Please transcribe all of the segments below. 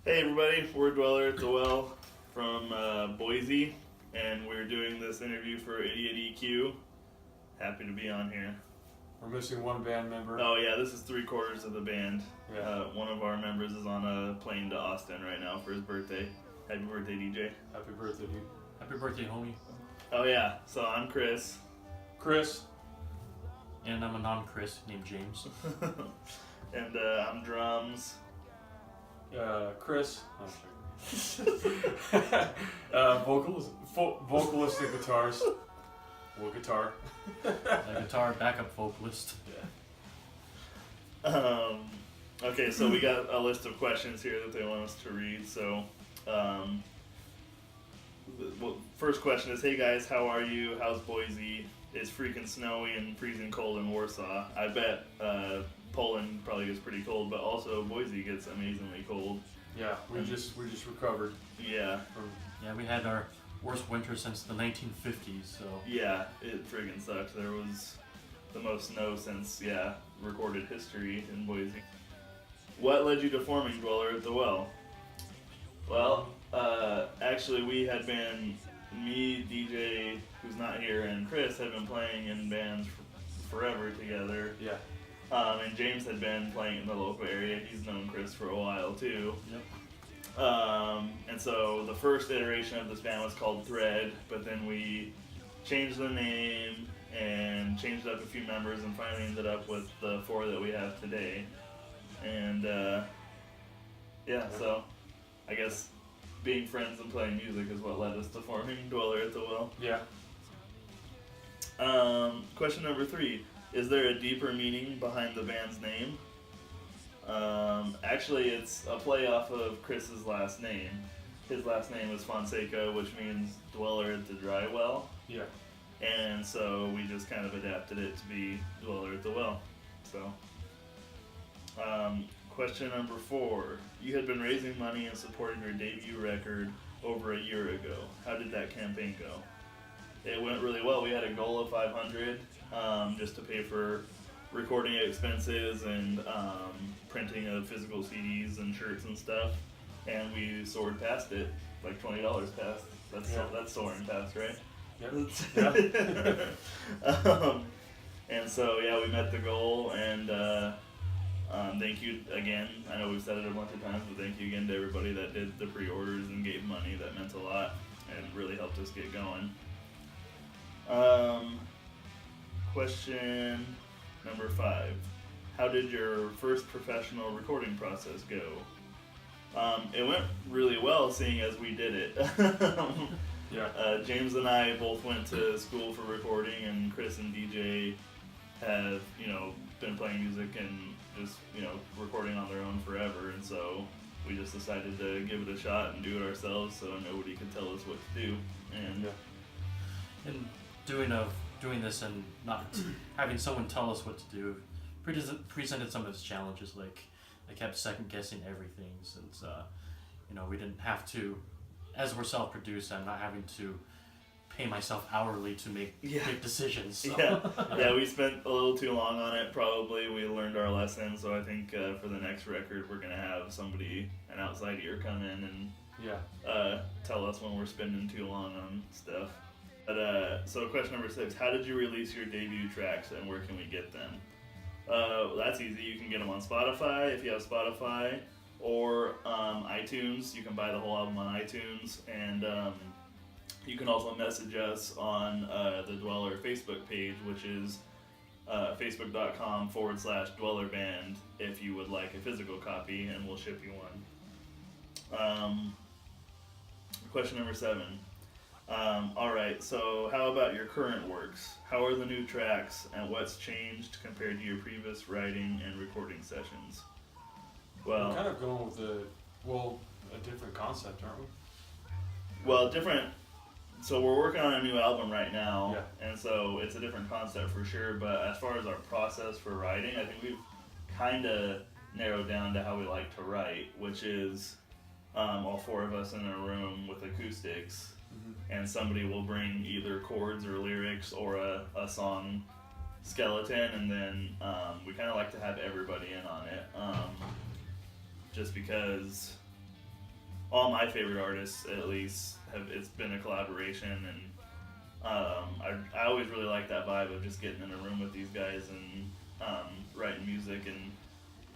Hey everybody, we're Dweller at the Well from Boise, and we're doing this interview for IDIOTEQ. Happy to be on here. We're missing one band member. Oh yeah, this is 3/4 of the band. Yeah. One of our members is on a plane to Austin right now for his birthday. Happy birthday, DJ. Happy birthday, dude. Happy birthday, homie. Oh yeah, so I'm Chris. Chris. And I'm a non-Chris named James. And I'm drums. Chris. Oh, vocalist and guitars. Well, guitar. A guitar backup vocalist. Yeah. Okay, so we got a list of questions here that they want us to read. So, first question is, hey guys, how are you? How's Boise? It's freaking snowy and freezing cold in Warsaw. I bet Poland probably gets pretty cold, but also Boise gets amazingly cold. Yeah, we just recovered. Yeah. Yeah, we had our worst winter since the 1950s, so... Yeah, it friggin' sucks. There was the most snow since, recorded history in Boise. What led you to forming Dweller at the Well? Well, actually we had been, me, DJ, who's not here, and Chris had been playing in bands forever together. Yeah. And James had been playing in the local area. He's known Chris for a while too. Yep. And so the first iteration of this band was called Thread, but then we changed the name and changed up a few members and finally ended up with the 4 that we have today. And so I guess being friends and playing music is what led us to forming Dweller at the Well. Yeah. Question number 3. Is there a deeper meaning behind the band's name? Actually, it's a play off of Chris's last name. His last name is Fonseca, which means dweller at the dry well. Yeah. And so we just kind of adapted it to be Dweller at the Well. So, question number 4. You had been raising money and supporting your debut record over a year ago. How did that campaign go? It went really well. We had a goal of 500 just to pay for recording expenses and printing of physical CDs and shirts and stuff, and we soared past it, like $20 past. That's soaring past, right? Yep. Yeah. And so we met the goal, and thank you again. I know we've said it a bunch of times, but thank you again to everybody that did the pre-orders and gave money. That meant a lot and really helped us get going. Question number 5. How did your first professional recording process go? It went really well, seeing as we did it. Yeah. James and I both went to school for recording, and Chris and DJ have, been playing music and just, recording on their own forever, and so we just decided to give it a shot and do it ourselves so nobody could tell us what to do. And doing this and not having someone tell us what to do presented some of its challenges. Like, I kept second guessing everything since we didn't have to, as we're self-produced, I'm not having to pay myself hourly to make decisions. So. Yeah, we spent a little too long on it. Probably we learned our lesson. So I think for the next record, we're gonna have somebody, an outside ear, come in and tell us when we're spending too long on stuff. But so question number 6: how did you release your debut tracks, and where can we get them? That's easy. You can get them on Spotify if you have Spotify, or iTunes. You can buy the whole album on iTunes, and you can also message us on the Dweller Facebook page, which is facebook.com/DwellerBand if you would like a physical copy, and we'll ship you one. Question number 7. Alright, so how about your current works? How are the new tracks, and what's changed compared to your previous writing and recording sessions? Well, we're kind of going with a different concept, aren't we? Well, different. So we're working on a new album right now, Yeah. and so it's a different concept for sure, but as far as our process for writing, I think we've kind of narrowed down to how we like to write, which is all 4 of us in a room with acoustics, and somebody will bring either chords or lyrics or a song skeleton, and then we kind of like to have everybody in on it, just because all my favorite artists, at least, it's been a collaboration, and I always really like that vibe of just getting in a room with these guys and writing music, and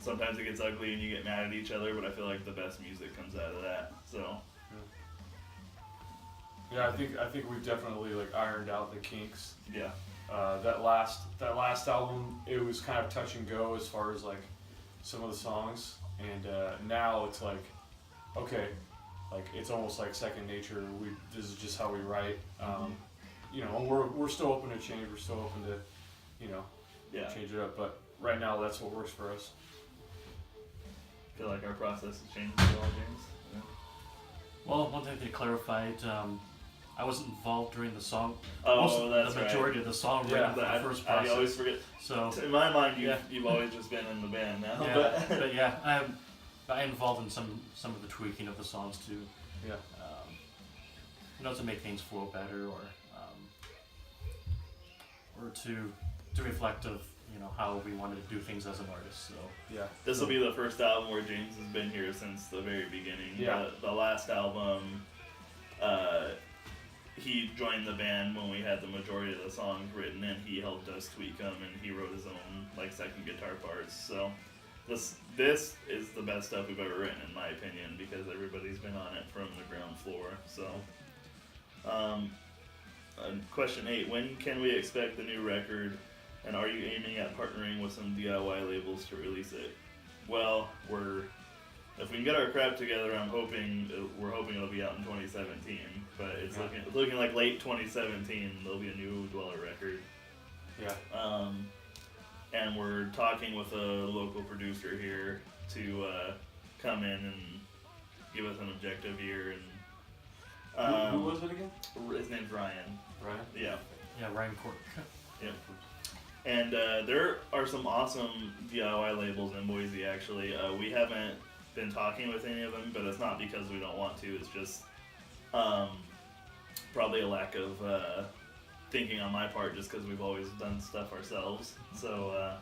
sometimes it gets ugly and you get mad at each other, but I feel like the best music comes out of that. So yeah, I think we've definitely like ironed out the kinks. yeah. That last album, it was kind of touch and go as far as like some of the songs, and now it's like, okay, like it's almost like second nature. This is just how we write. You know, we're still open to change. We're still open to, you know, change it up. But right now, that's what works for us. I feel like our process has changed as well, James. Yeah. Well, one thing they clarified, I wasn't involved during the song. That's the majority of the song written for the first process. I always forget. So in my mind, you've always just been in the band now. Yeah, but yeah, I'm involved in some of the tweaking of the songs too. Yeah. You know, to make things flow better, or to reflect of, you know, how we wanted to do things as an artist. So yeah, this will be the first album where James has been here since the very beginning. Yeah. The last album, he joined the band when we had the majority of the songs written, and he helped us tweak them, and he wrote his own like second guitar parts. So this is the best stuff we've ever written, in my opinion, because everybody's been on it from the ground floor. So, question 8: when can we expect the new record, and are you aiming at partnering with some DIY labels to release it? Well, if we can get our crap together, we're hoping it'll be out in 2017. But it's looking like late 2017. There'll be a new Dweller record. Yeah. And we're talking with a local producer here to come in and give us an objective here. And who was it again? His name's Ryan. Ryan. Yeah. yeah, Ryan Cork. Yep. And there are some awesome DIY labels in Boise, actually. We haven't been talking with any of them, but it's not because we don't want to. It's just probably a lack of thinking on my part, just because we've always done stuff ourselves. So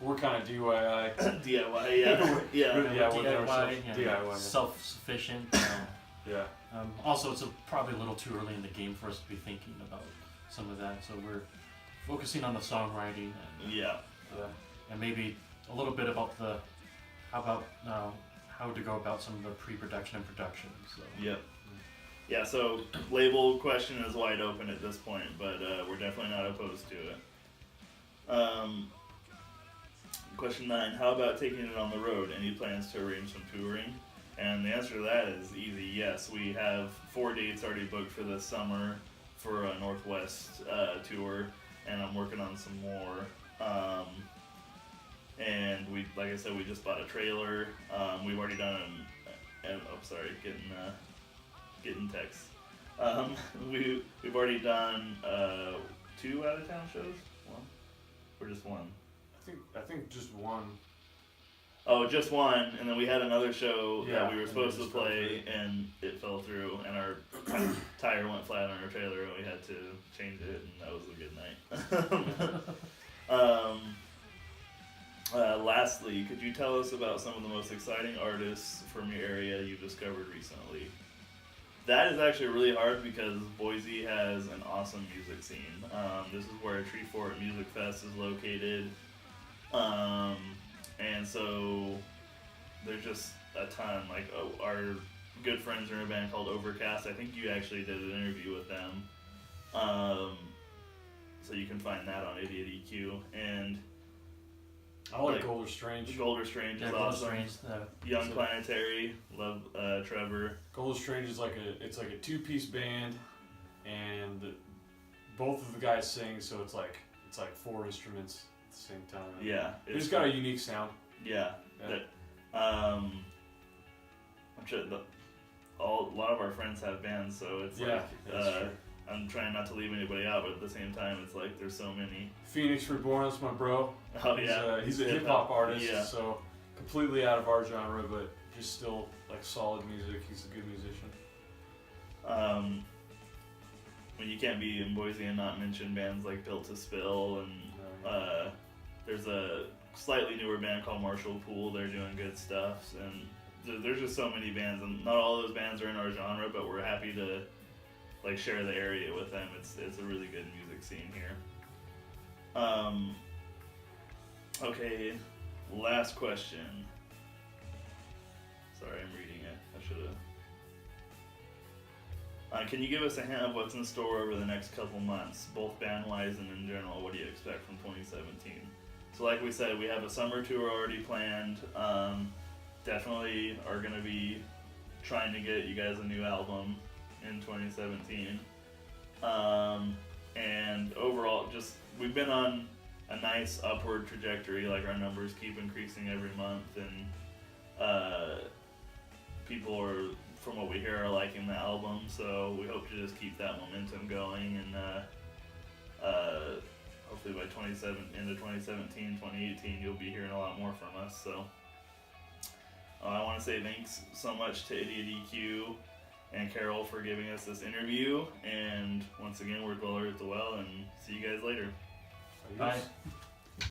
we're kind of DIY. DIY, yeah. Yeah, DIY, self-sufficient. Yeah. Also, it's probably a little too early in the game for us to be thinking about some of that. So we're focusing on the songwriting and maybe a little bit about how to go about some of the pre-production and production. So. Yep. Yeah, so label question is wide open at this point, but we're definitely not opposed to it. Question 9: how about taking it on the road? Any plans to arrange some touring? And the answer to that is easy. Yes, we have 4 dates already booked for this summer for a Northwest tour, and I'm working on some more. And like I said, we just bought a trailer. We've already done getting texts. We've already done 2 out of town shows. 1 or just 1? I think just 1. Oh, just 1, and then we had another show that we were supposed to play, and it fell through, and our tire went flat on our trailer, and we had to change it, and that was a good night. Lastly, could you tell us about some of the most exciting artists from your area you've discovered recently? That is actually really hard because Boise has an awesome music scene. This is where Tree Fort Music Fest is located. And so there's just a ton. Like our good friends are in a band called Overcast. I think you actually did an interview with them. So you can find that on IDIOTEQ. And I like Golder Strange. Golder Strange is awesome. Young Planetary, love Trevor. Golder Strange is like a 2-piece band, and both of the guys sing, so it's like 4 instruments at the same time. Yeah, it's got a unique sound. Yeah. I'm sure a lot of our friends have bands, so it's I'm trying not to leave anybody out, but at the same time, it's like there's so many. Phoenix Reborn is my bro. Oh yeah, he's a hip hop artist, so completely out of our genre, but just still like solid music. He's a good musician. When you can't be in Boise and not mention bands like Built to Spill, and there's a slightly newer band called Marshall Pool. They're doing good stuff, and there's just so many bands, and not all those bands are in our genre, but we're happy to like share the area with them. It's a really good music scene here. Okay, last question. Sorry, I'm reading it. I should have. Can you give us a hint of what's in store over the next couple months, both band-wise and in general? What do you expect from 2017? So like we said, we have a summer tour already planned. Definitely are going to be trying to get you guys a new album in 2017. And overall, just we've been on a nice upward trajectory. Like our numbers keep increasing every month, and people are, from what we hear, are liking the album. So we hope to just keep that momentum going, and hopefully by 2017, 2018, you'll be hearing a lot more from us. So I want to say thanks so much to IDIOTEQ and Carol for giving us this interview. And once again, we're Dweller at the Well, and see you guys later. Bye.